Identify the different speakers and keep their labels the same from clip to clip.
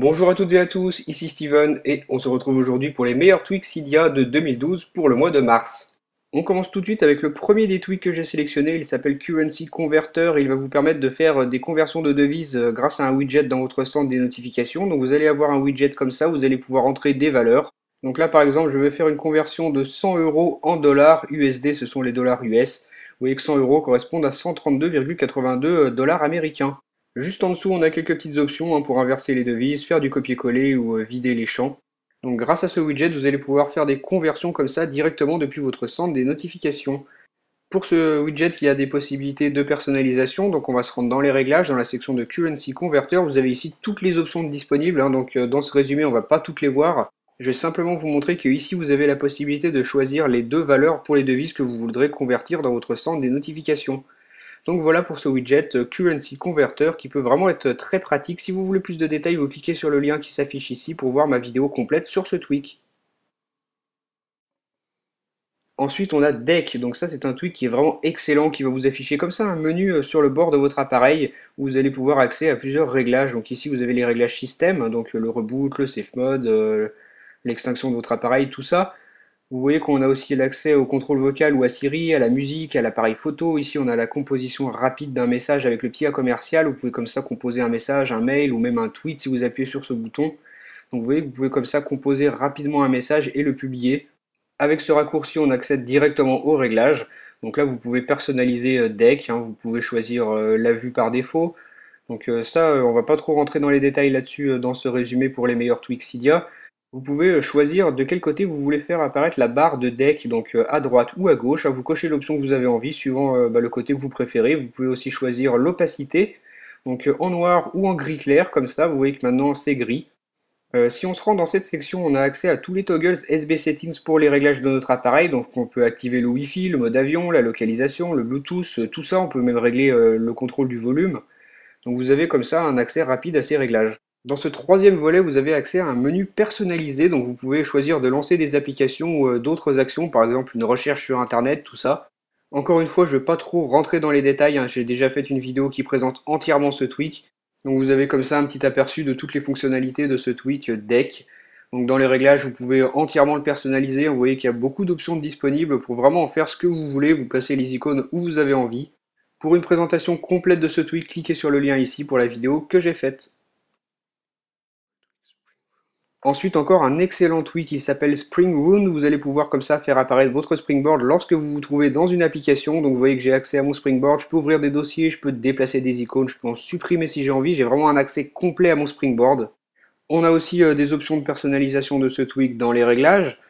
Speaker 1: Bonjour à toutes et à tous, ici Steven et on se retrouve aujourd'hui pour les meilleurs tweaks Cydia de 2012 pour le mois de mars. On commence tout de suite avec le premier des tweaks que j'ai sélectionné, il s'appelle Currency Converter et il va vous permettre de faire des conversions de devises grâce à un widget dans votre centre des notifications. Donc vous allez avoir un widget comme ça, vous allez pouvoir entrer des valeurs. Donc là par exemple je vais faire une conversion de 100 euros en dollars USD, ce sont les dollars US. Vous voyez que 100 euros correspondent à 132,82 dollars américains. Juste en dessous, on a quelques petites options pour inverser les devises, faire du copier-coller ou vider les champs. Donc grâce à ce widget, vous allez pouvoir faire des conversions comme ça directement depuis votre centre des notifications. Pour ce widget, il y a des possibilités de personnalisation, donc on va se rendre dans les réglages, dans la section de Currency Converter. Vous avez ici toutes les options disponibles, donc dans ce résumé, on ne va pas toutes les voir. Je vais simplement vous montrer que ici, vous avez la possibilité de choisir les deux valeurs pour les devises que vous voudrez convertir dans votre centre des notifications. Donc voilà pour ce widget Currency Converter qui peut vraiment être très pratique. Si vous voulez plus de détails, vous cliquez sur le lien qui s'affiche ici pour voir ma vidéo complète sur ce tweak. Ensuite, on a Deck. Donc ça, c'est un tweak qui est vraiment excellent, qui va vous afficher comme ça un menu sur le bord de votre appareil où vous allez pouvoir accéder à plusieurs réglages. Donc ici, vous avez les réglages système, donc le reboot, le safe mode, l'extinction de votre appareil, tout ça. Vous voyez qu'on a aussi l'accès au contrôle vocal ou à Siri, à la musique, à l'appareil photo. Ici, on a la composition rapide d'un message avec le petit A commercial. Vous pouvez comme ça composer un message, un mail ou même un tweet si vous appuyez sur ce bouton. Donc vous voyez que vous pouvez comme ça composer rapidement un message et le publier. Avec ce raccourci, on accède directement aux réglages. Donc là, vous pouvez personnaliser Deck, vous pouvez choisir la vue par défaut. Donc ça, on va pas trop rentrer dans les détails là-dessus dans ce résumé pour les meilleurs tweaks Cydia. Vous pouvez choisir de quel côté vous voulez faire apparaître la barre de deck, donc à droite ou à gauche. Vous cochez l'option que vous avez envie, suivant le côté que vous préférez. Vous pouvez aussi choisir l'opacité, donc en noir ou en gris clair, comme ça, vous voyez que maintenant c'est gris. Si on se rend dans cette section, on a accès à tous les toggles SB Settings pour les réglages de notre appareil. Donc on peut activer le Wi-Fi, le mode avion, la localisation, le Bluetooth, tout ça. On peut même régler le contrôle du volume. Donc vous avez comme ça un accès rapide à ces réglages. Dans ce troisième volet, vous avez accès à un menu personnalisé, donc vous pouvez choisir de lancer des applications ou d'autres actions, par exemple une recherche sur internet, tout ça. Encore une fois, je ne vais pas trop rentrer dans les détails, j'ai déjà fait une vidéo qui présente entièrement ce tweak. Donc vous avez comme ça un petit aperçu de toutes les fonctionnalités de ce tweak Deck. Donc dans les réglages, vous pouvez entièrement le personnaliser, vous voyez qu'il y a beaucoup d'options disponibles pour vraiment en faire ce que vous voulez, vous placez les icônes où vous avez envie. Pour une présentation complète de ce tweak, cliquez sur le lien ici pour la vidéo que j'ai faite. Ensuite, encore un excellent tweak, il s'appelle Spring Wound. Vous allez pouvoir comme ça faire apparaître votre Springboard lorsque vous vous trouvez dans une application. Donc vous voyez que j'ai accès à mon Springboard, je peux ouvrir des dossiers, je peux déplacer des icônes, je peux en supprimer si j'ai envie. J'ai vraiment un accès complet à mon Springboard. On a aussi des options de personnalisation de ce tweak dans les réglages.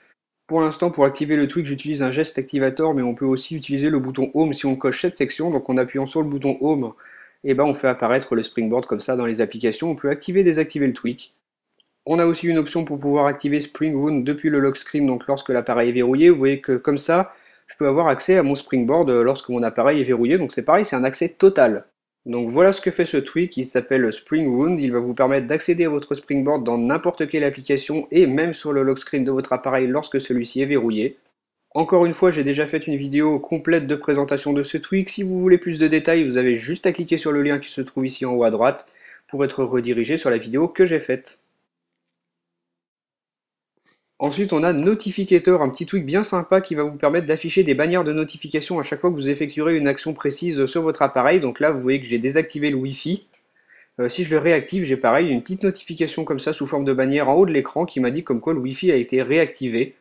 Speaker 1: Pour l'instant, pour activer le tweak, j'utilise un geste activator, mais on peut aussi utiliser le bouton Home si on coche cette section. Donc en appuyant sur le bouton Home, on fait apparaître le Springboard comme ça dans les applications. On peut activer et désactiver le tweak. On a aussi une option pour pouvoir activer Spring Wound depuis le lock screen, donc lorsque l'appareil est verrouillé. Vous voyez que comme ça, je peux avoir accès à mon Springboard lorsque mon appareil est verrouillé. Donc c'est pareil, c'est un accès total. Donc voilà ce que fait ce tweak, il s'appelle Spring Wound. Il va vous permettre d'accéder à votre Springboard dans n'importe quelle application et même sur le lock screen de votre appareil lorsque celui-ci est verrouillé. Encore une fois, j'ai déjà fait une vidéo complète de présentation de ce tweak. Si vous voulez plus de détails, vous avez juste à cliquer sur le lien qui se trouve ici en haut à droite pour être redirigé sur la vidéo que j'ai faite. Ensuite, on a Notificator, un petit tweak bien sympa qui va vous permettre d'afficher des bannières de notification à chaque fois que vous effectuerez une action précise sur votre appareil. Donc là, vous voyez que j'ai désactivé le Wi-Fi. Si je le réactive, j'ai pareil une petite notification comme ça sous forme de bannière en haut de l'écran qui m'indique comme quoi le Wi-Fi a été réactivé.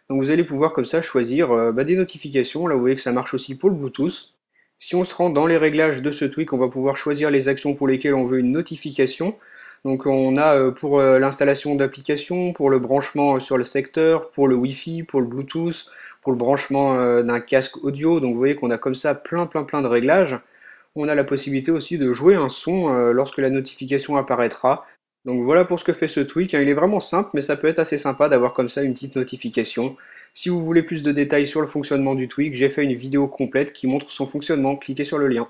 Speaker 1: Donc vous allez pouvoir comme ça choisir des notifications. Là, vous voyez que ça marche aussi pour le Bluetooth. Si on se rend dans les réglages de ce tweak, on va pouvoir choisir les actions pour lesquelles on veut une notification. Donc on a pour l'installation d'applications, pour le branchement sur le secteur, pour le Wi-Fi, pour le Bluetooth, pour le branchement d'un casque audio. Donc vous voyez qu'on a comme ça plein de réglages. On a la possibilité aussi de jouer un son lorsque la notification apparaîtra. Donc voilà pour ce que fait ce tweak. Il est vraiment simple, mais ça peut être assez sympa d'avoir comme ça une petite notification. Si vous voulez plus de détails sur le fonctionnement du tweak, j'ai fait une vidéo complète qui montre son fonctionnement. Cliquez sur le lien.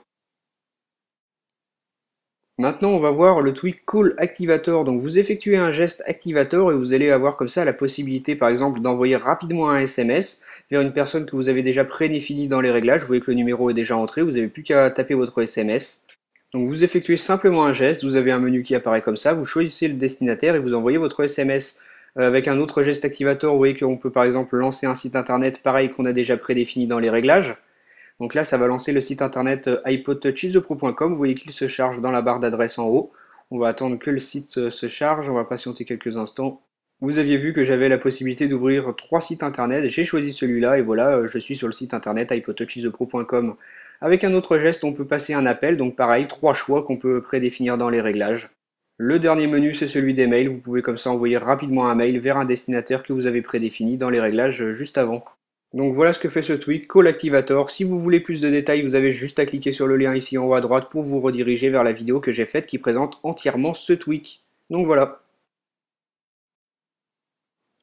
Speaker 1: Maintenant, on va voir le tweak Call Activator. Donc, vous effectuez un geste activator et vous allez avoir comme ça la possibilité, par exemple, d'envoyer rapidement un SMS vers une personne que vous avez déjà prédéfinie dans les réglages. Vous voyez que le numéro est déjà entré, vous n'avez plus qu'à taper votre SMS. Donc vous effectuez simplement un geste, vous avez un menu qui apparaît comme ça, vous choisissez le destinataire et vous envoyez votre SMS. Avec un autre geste activateur, vous voyez qu'on peut par exemple lancer un site internet pareil qu'on a déjà prédéfini dans les réglages. Donc là, ça va lancer le site internet iPodTouchIsThePro.com. Vous voyez qu'il se charge dans la barre d'adresse en haut. On va attendre que le site se charge, on va patienter quelques instants. Vous aviez vu que j'avais la possibilité d'ouvrir 3 sites internet, j'ai choisi celui-là et voilà, je suis sur le site internet iPodTouchIsThePro.com. Avec un autre geste, on peut passer un appel, donc pareil, 3 choix qu'on peut prédéfinir dans les réglages. Le dernier menu, c'est celui des mails. Vous pouvez comme ça envoyer rapidement un mail vers un destinataire que vous avez prédéfini dans les réglages juste avant. Donc voilà ce que fait ce tweak, Call Activator. Si vous voulez plus de détails, vous avez juste à cliquer sur le lien ici en haut à droite pour vous rediriger vers la vidéo que j'ai faite qui présente entièrement ce tweak. Donc voilà.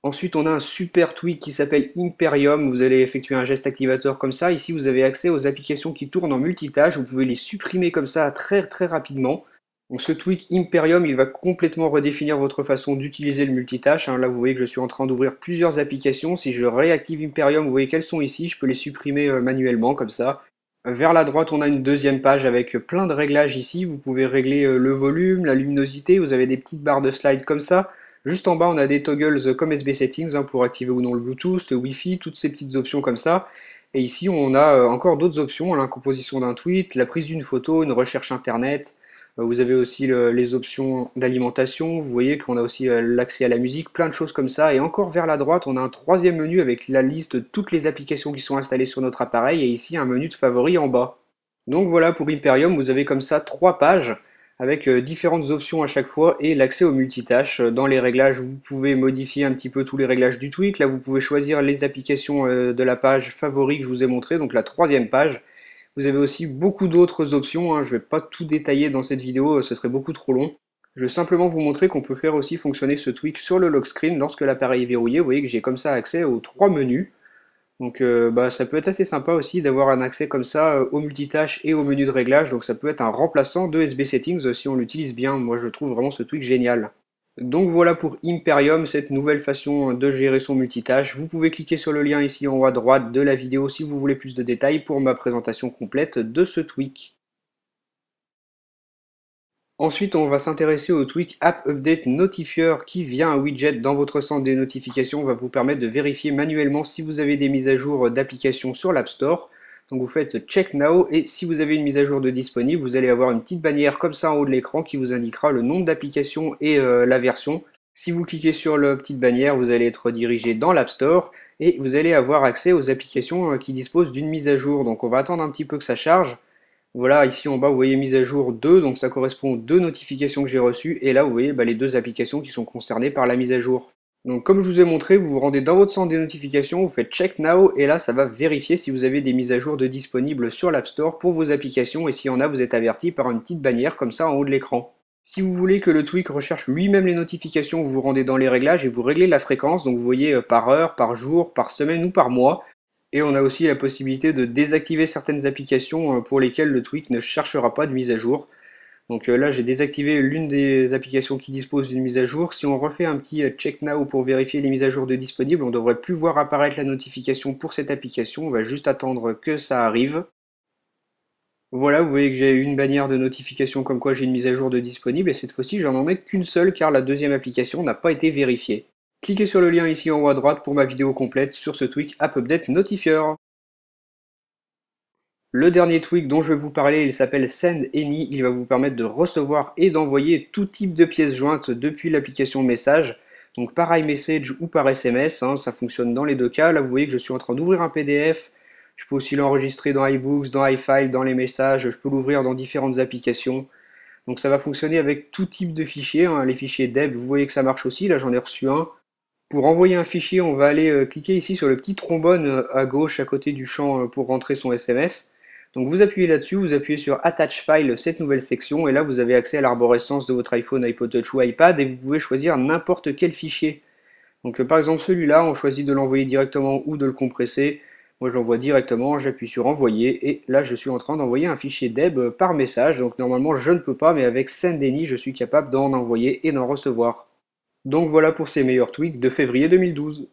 Speaker 1: Ensuite, on a un super tweak qui s'appelle Imperium. Vous allez effectuer un geste activateur comme ça. Ici, vous avez accès aux applications qui tournent en multitâche. Vous pouvez les supprimer comme ça très très rapidement. Donc ce tweak Imperium, il va complètement redéfinir votre façon d'utiliser le multitâche. Là, vous voyez que je suis en train d'ouvrir plusieurs applications. Si je réactive Imperium, vous voyez qu'elles sont ici. Je peux les supprimer manuellement comme ça. Vers la droite, on a une deuxième page avec plein de réglages ici. Vous pouvez régler le volume, la luminosité. Vous avez des petites barres de slide comme ça. Juste en bas, on a des toggles comme SB Settings pour activer ou non le Bluetooth, le Wi-Fi, toutes ces petites options comme ça. Et ici, on a encore d'autres options, la composition d'un tweet, la prise d'une photo, une recherche internet. Vous avez aussi les options d'alimentation. Vous voyez qu'on a aussi l'accès à la musique, plein de choses comme ça. Et encore vers la droite, on a un troisième menu avec la liste de toutes les applications qui sont installées sur notre appareil. Et ici, un menu de favoris en bas. Donc voilà, pour Imperium, vous avez comme ça 3 pages avec différentes options à chaque fois et l'accès aux multitâches. Dans les réglages, vous pouvez modifier un petit peu tous les réglages du tweak. Là, vous pouvez choisir les applications de la page favoris que je vous ai montré, donc la troisième page. Vous avez aussi beaucoup d'autres options, je ne vais pas tout détailler dans cette vidéo, ce serait beaucoup trop long. Je vais simplement vous montrer qu'on peut faire aussi fonctionner ce tweak sur le lock screen lorsque l'appareil est verrouillé. Vous voyez que j'ai comme ça accès aux 3 menus. Donc ça peut être assez sympa aussi d'avoir un accès comme ça au multitâche et au menu de réglage. Donc ça peut être un remplaçant de SB Settings si on l'utilise bien. Moi je trouve vraiment ce tweak génial. Donc voilà pour Imperium, cette nouvelle façon de gérer son multitâche. Vous pouvez cliquer sur le lien ici en haut à droite de la vidéo si vous voulez plus de détails pour ma présentation complète de ce tweak. Ensuite, on va s'intéresser au tweak App Update Notifier qui, via un widget dans votre centre des notifications, va vous permettre de vérifier manuellement si vous avez des mises à jour d'applications sur l'App Store. Donc vous faites Check Now et si vous avez une mise à jour de disponible, vous allez avoir une petite bannière comme ça en haut de l'écran qui vous indiquera le nombre d'applications et la version. Si vous cliquez sur la petite bannière, vous allez être redirigé dans l'App Store et vous allez avoir accès aux applications qui disposent d'une mise à jour. Donc on va attendre un petit peu que ça charge. Voilà, ici en bas, vous voyez mise à jour 2, donc ça correspond aux 2 notifications que j'ai reçues. Et là, vous voyez les 2 applications qui sont concernées par la mise à jour. Donc comme je vous ai montré, vous vous rendez dans votre centre des notifications, vous faites Check Now, et là, ça va vérifier si vous avez des mises à jour de disponibles sur l'App Store pour vos applications. Et s'il y en a, vous êtes averti par une petite bannière comme ça en haut de l'écran. Si vous voulez que le tweak recherche lui-même les notifications, vous vous rendez dans les réglages et vous réglez la fréquence. Donc vous voyez par heure, par jour, par semaine ou par mois. Et on a aussi la possibilité de désactiver certaines applications pour lesquelles le tweak ne cherchera pas de mise à jour. Donc là, j'ai désactivé l'une des applications qui dispose d'une mise à jour. Si on refait un petit check now pour vérifier les mises à jour de disponibles, on ne devrait plus voir apparaître la notification pour cette application. On va juste attendre que ça arrive. Voilà, vous voyez que j'ai une bannière de notification comme quoi j'ai une mise à jour de disponible. Et cette fois-ci, j'en ai qu'une seule car la deuxième application n'a pas été vérifiée. Cliquez sur le lien ici en haut à droite pour ma vidéo complète sur ce tweak App Update Notifier. Le dernier tweak dont je vais vous parler, il s'appelle Send Any. Il va vous permettre de recevoir et d'envoyer tout type de pièces jointes depuis l'application Message. Donc par iMessage ou par SMS, ça fonctionne dans les 2 cas. Là vous voyez que je suis en train d'ouvrir un PDF. Je peux aussi l'enregistrer dans iBooks, dans iFile, dans les messages. Je peux l'ouvrir dans différentes applications. Donc ça va fonctionner avec tout type de fichiers. Les fichiers DEB, vous voyez que ça marche aussi. Là j'en ai reçu un. Pour envoyer un fichier, on va aller cliquer ici sur le petit trombone à gauche à côté du champ pour rentrer son SMS. Donc vous appuyez là-dessus, vous appuyez sur Attach File, cette nouvelle section, et là vous avez accès à l'arborescence de votre iPhone, iPod Touch ou iPad, et vous pouvez choisir n'importe quel fichier. Donc par exemple celui-là, on choisit de l'envoyer directement ou de le compresser. Moi je l'envoie directement, j'appuie sur Envoyer, et là je suis en train d'envoyer un fichier DEB par message. Donc normalement je ne peux pas, mais avec Send Any, je suis capable d'en envoyer et d'en recevoir. Donc voilà pour ces meilleurs tweaks de février 2012.